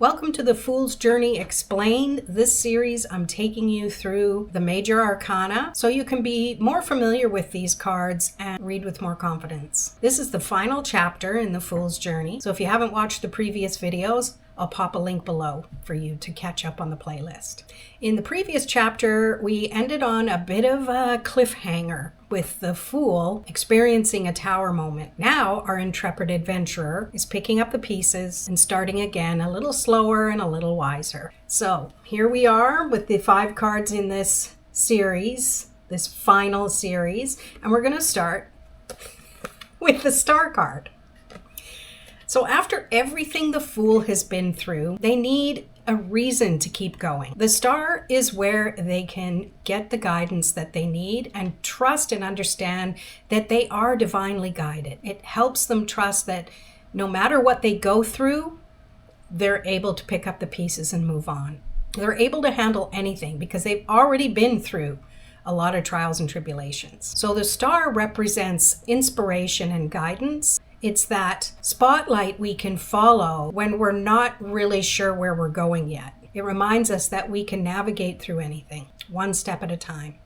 Welcome to the Fool's Journey Explained. This series, I'm taking you through the Major Arcana so you can be more familiar with these cards and read with more confidence. This is the final chapter in the Fool's Journey. So if you haven't watched the previous videos, I'll pop a link below for you to catch up on the playlist. In the previous chapter, we ended on a bit of a cliffhanger with the Fool experiencing a tower moment. Now, our intrepid adventurer is picking up the pieces and starting again a little slower and a little wiser. So here we are with the 5 cards in this series, this final series, and we're going to start with the Star card. So after everything the Fool has been through, they need a reason to keep going. The Star is where they can get the guidance that they need and trust and understand that they are divinely guided. It helps them trust that no matter what they go through, they're able to pick up the pieces and move on. They're able to handle anything because they've already been through a lot of trials and tribulations. So the Star represents inspiration and guidance. It's that spotlight we can follow when we're not really sure where we're going yet. It reminds us that we can navigate through anything, one step at a time.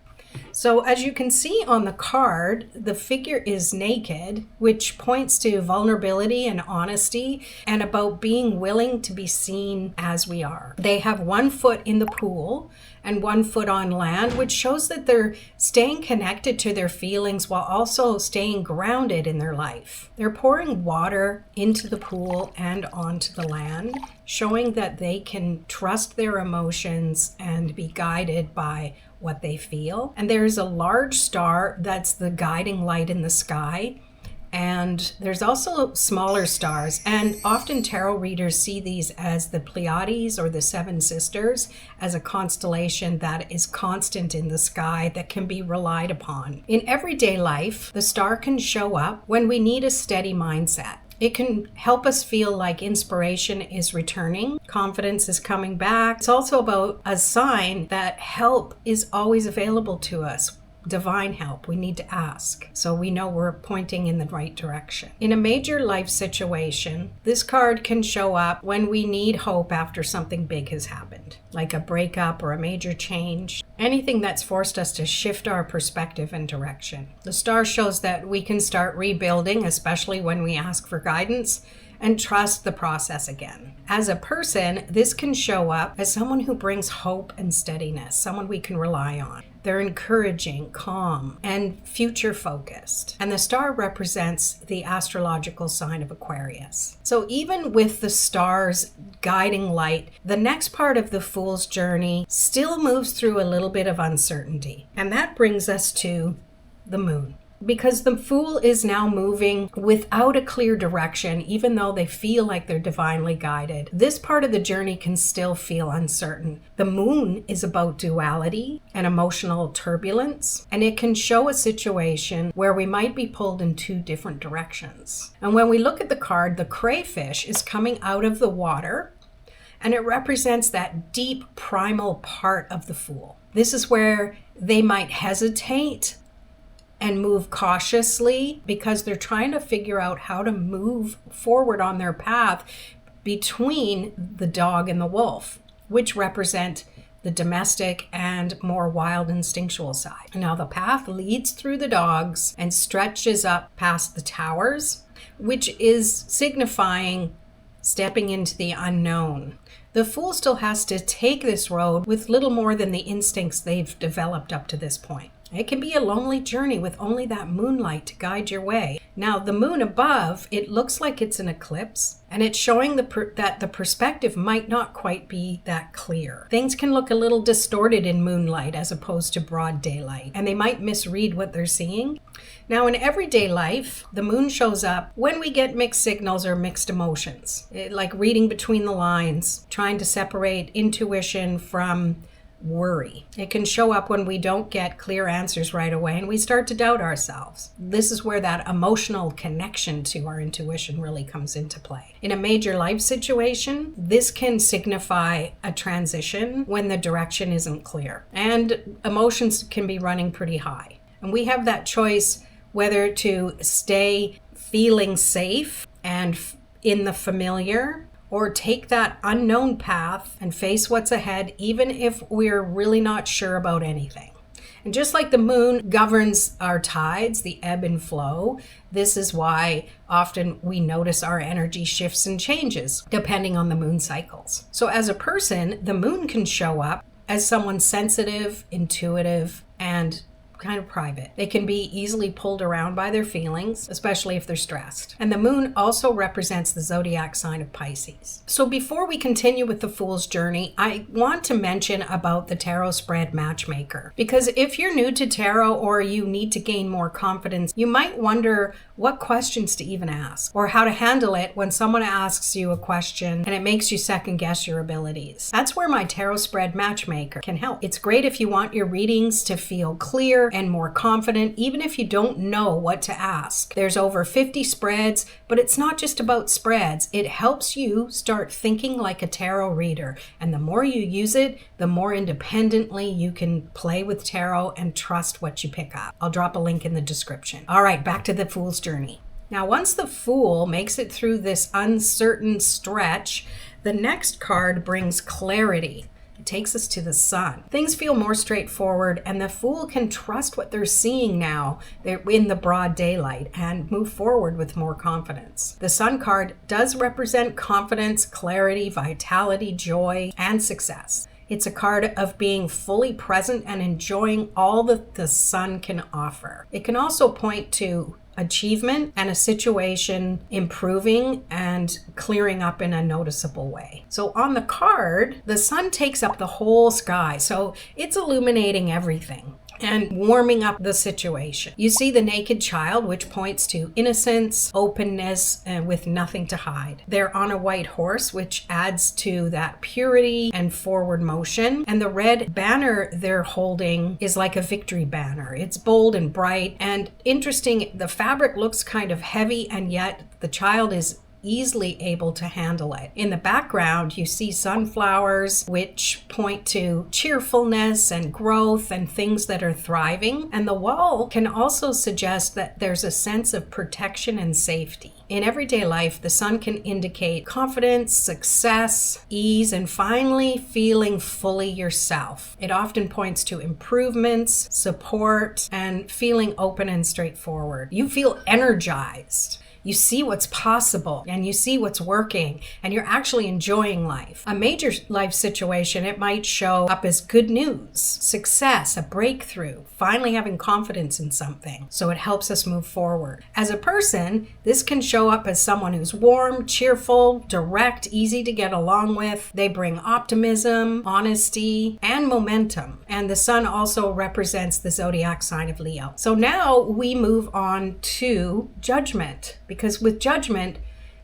So as you can see on the card, the figure is naked, which points to vulnerability and honesty and about being willing to be seen as we are. They have 1 foot in the pool and 1 foot on land, which shows that they're staying connected to their feelings while also staying grounded in their life. They're pouring water into the pool and onto the land, showing that they can trust their emotions and be guided by what they feel. And there's a large star that's the guiding light in the sky. And there's also smaller stars, and often tarot readers see these as the Pleiades or the 7 Sisters as a constellation that is constant in the sky that can be relied upon. In everyday life, the star can show up when we need a steady mindset. It can help us feel like inspiration is returning, confidence is coming back. It's also about a sign that help is always available to us. Divine help, we need to ask, so we know we're pointing in the right direction. In a major life situation, this card can show up when we need hope after something big has happened, like a breakup or a major change, anything that's forced us to shift our perspective and direction. The star shows that we can start rebuilding, especially when we ask for guidance and trust the process again. As a person, this can show up as someone who brings hope and steadiness, someone we can rely on. They're encouraging, calm, and future-focused. And the star represents the astrological sign of Aquarius. So even with the star's guiding light, the next part of the Fool's journey still moves through a little bit of uncertainty. And that brings us to the Moon. Because the Fool is now moving without a clear direction, even though they feel like they're divinely guided. This part of the journey can still feel uncertain. The Moon is about duality and emotional turbulence, and it can show a situation where we might be pulled in 2 different directions. And when we look at the card, the crayfish is coming out of the water, and it represents that deep primal part of the Fool. This is where they might hesitate and move cautiously because they're trying to figure out how to move forward on their path between the dog and the wolf, which represent the domestic and more wild instinctual side. Now the path leads through the dogs and stretches up past the towers, which is signifying stepping into the unknown. The Fool still has to take this road with little more than the instincts they've developed up to this point. It can be a lonely journey with only that moonlight to guide your way. Now, the moon above, it looks like it's an eclipse, and it's showing that the perspective might not quite be that clear. Things can look a little distorted in moonlight as opposed to broad daylight, and they might misread what they're seeing. Now, in everyday life, the moon shows up when we get mixed signals or mixed emotions, like reading between the lines, trying to separate intuition from worry. It can show up when we don't get clear answers right away and we start to doubt ourselves. This is where that emotional connection to our intuition really comes into play. In a major life situation, this can signify a transition when the direction isn't clear, and emotions can be running pretty high. And we have that choice whether to stay feeling safe and in the familiar, or take that unknown path and face what's ahead, even if we're really not sure about anything. And just like the moon governs our tides, the ebb and flow, this is why often we notice our energy shifts and changes depending on the moon cycles. So as a person, the moon can show up as someone sensitive, intuitive, and kind of private. They can be easily pulled around by their feelings, especially if they're stressed. And the moon also represents the zodiac sign of Pisces. So before we continue with the Fool's Journey, I want to mention about the Tarot Spread Matchmaker. Because if you're new to tarot or you need to gain more confidence, you might wonder what questions to even ask or how to handle it when someone asks you a question and it makes you second guess your abilities. That's where my Tarot Spread Matchmaker can help. It's great if you want your readings to feel clear and more confident, even if you don't know what to ask. There's over 50 spreads, but it's not just about spreads. It helps you start thinking like a tarot reader. And the more you use it, the more independently you can play with tarot and trust what you pick up. I'll drop a link in the description. All right, back to the Fool's Journey. Now, once the Fool makes it through this uncertain stretch, the next card brings clarity. It takes us to the Sun. Things feel more straightforward, and the Fool can trust what they're seeing now. They're in the broad daylight and move forward with more confidence. The Sun card does represent confidence, clarity, vitality, joy, and success. It's a card of being fully present and enjoying all that the Sun can offer. It can also point to achievement and a situation improving and clearing up in a noticeable way. So on the card, the Sun takes up the whole sky. So it's illuminating everything and warming up the situation. You see the naked child, which points to innocence, openness, and with nothing to hide. They're on a white horse, which adds to that purity and forward motion. And the red banner they're holding is like a victory banner. It's bold and bright and interesting. The fabric looks kind of heavy, and yet the child is easily able to handle it. In the background, you see sunflowers, which point to cheerfulness and growth and things that are thriving. And the wall can also suggest that there's a sense of protection and safety. In everyday life, the Sun can indicate confidence, success, ease, and finally feeling fully yourself. It often points to improvements, support, and feeling open and straightforward. You feel energized. You see what's possible and you see what's working and you're actually enjoying life. A major life situation, it might show up as good news, success, a breakthrough, finally having confidence in something. So it helps us move forward. As a person, this can show up as someone who's warm, cheerful, direct, easy to get along with. They bring optimism, honesty, and momentum. And the Sun also represents the zodiac sign of Leo. So now we move on to Judgment. Because with Judgment,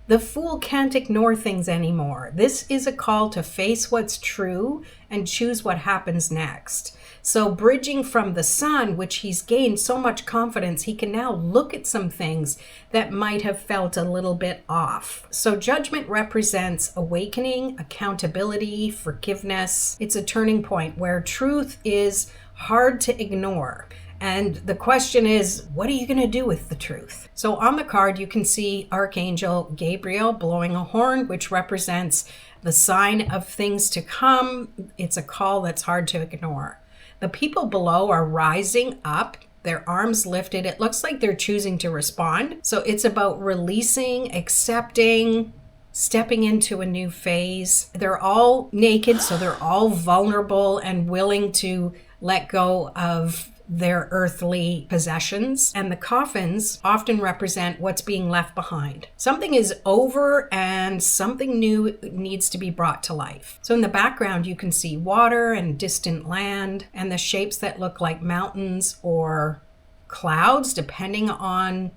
the Fool can't ignore things anymore. This is a call to face what's true and choose what happens next. So bridging from the Sun, which he's gained so much confidence, he can now look at some things that might have felt a little bit off. So Judgment represents awakening, accountability, forgiveness. It's a turning point where truth is hard to ignore. And the question is, what are you going to do with the truth? So on the card, you can see Archangel Gabriel blowing a horn, which represents the sign of things to come. It's a call that's hard to ignore. The people below are rising up, their arms lifted. It looks like they're choosing to respond. So it's about releasing, accepting, stepping into a new phase. They're all naked, so they're all vulnerable and willing to let go of their earthly possessions. And the coffins often represent what's being left behind. Something is over and something new needs to be brought to life. So in the background, you can see water and distant land and the shapes that look like mountains or clouds, depending on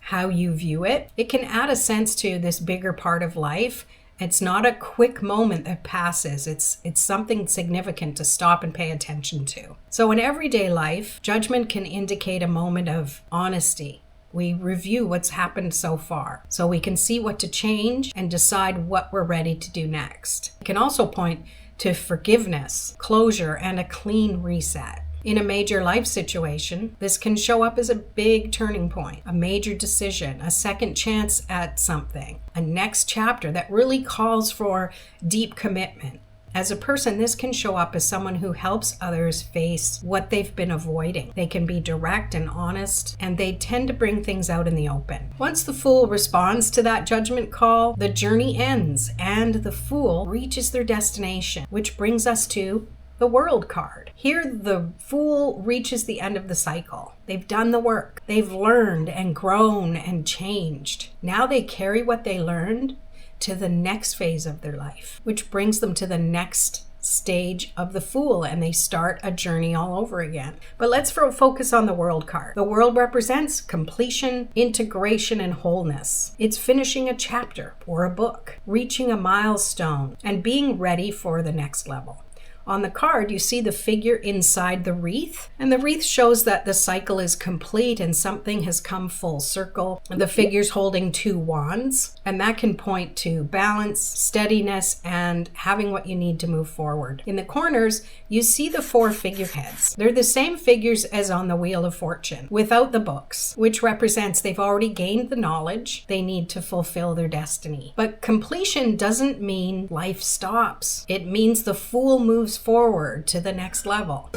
how you view it. It can add a sense to this bigger part of life. It's not a quick moment that passes. It's something significant to stop and pay attention to. So in everyday life, Judgment can indicate a moment of honesty. We review what's happened so far, so we can see what to change and decide what we're ready to do next. It can also point to forgiveness, closure, and a clean reset. In a major life situation, this can show up as a big turning point, a major decision, a second chance at something, a next chapter that really calls for deep commitment. As a person, this can show up as someone who helps others face what they've been avoiding. They can be direct and honest, and they tend to bring things out in the open. Once the Fool responds to that judgment call, the journey ends, and the Fool reaches their destination, which brings us to the World card. Here, the Fool reaches the end of the cycle. They've done the work. They've learned and grown and changed. Now they carry what they learned to the next phase of their life, which brings them to the next stage of the Fool, and they start a journey all over again. But let's focus on the World card. The World represents completion, integration, and wholeness. It's finishing a chapter or a book, reaching a milestone, and being ready for the next level. On the card, you see the figure inside the wreath, and the wreath shows that the cycle is complete and something has come full circle. The figure's holding 2 wands, and that can point to balance, steadiness, and having what you need to move forward. In the corners, you see the 4 figureheads. They're the same figures as on the Wheel of Fortune, without the books, which represents they've already gained the knowledge they need to fulfill their destiny. But completion doesn't mean life stops. It means the Fool moves forward to the next level.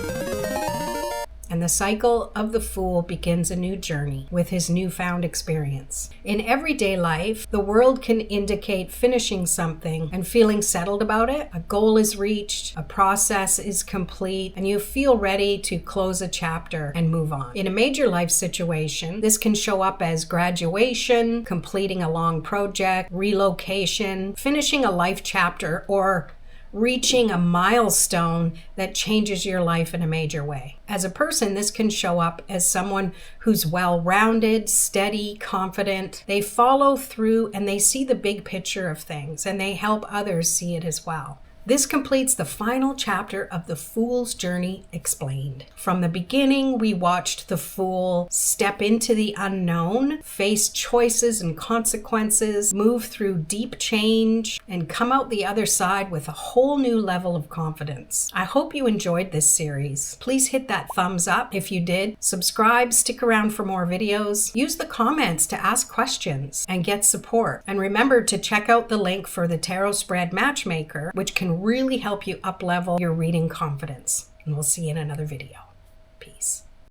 And the cycle of the Fool begins a new journey with his newfound experience. In everyday life, the World can indicate finishing something and feeling settled about it. A goal is reached, a process is complete, and you feel ready to close a chapter and move on. In a major life situation, this can show up as graduation, completing a long project, relocation, finishing a life chapter, or reaching a milestone that changes your life in a major way. As a person, this can show up as someone who's well-rounded, steady, confident. They follow through and they see the big picture of things, and they help others see it as well. This completes the final chapter of the Fool's Journey Explained. From the beginning, we watched the Fool step into the unknown, face choices and consequences, move through deep change, and come out the other side with a whole new level of confidence. I hope you enjoyed this series. Please hit that thumbs up if you did. Subscribe, stick around for more videos. Use the comments to ask questions and get support. And remember to check out the link for the Tarot Spread Matchmaker, which can really help you up-level your reading confidence. And we'll see you in another video. Peace.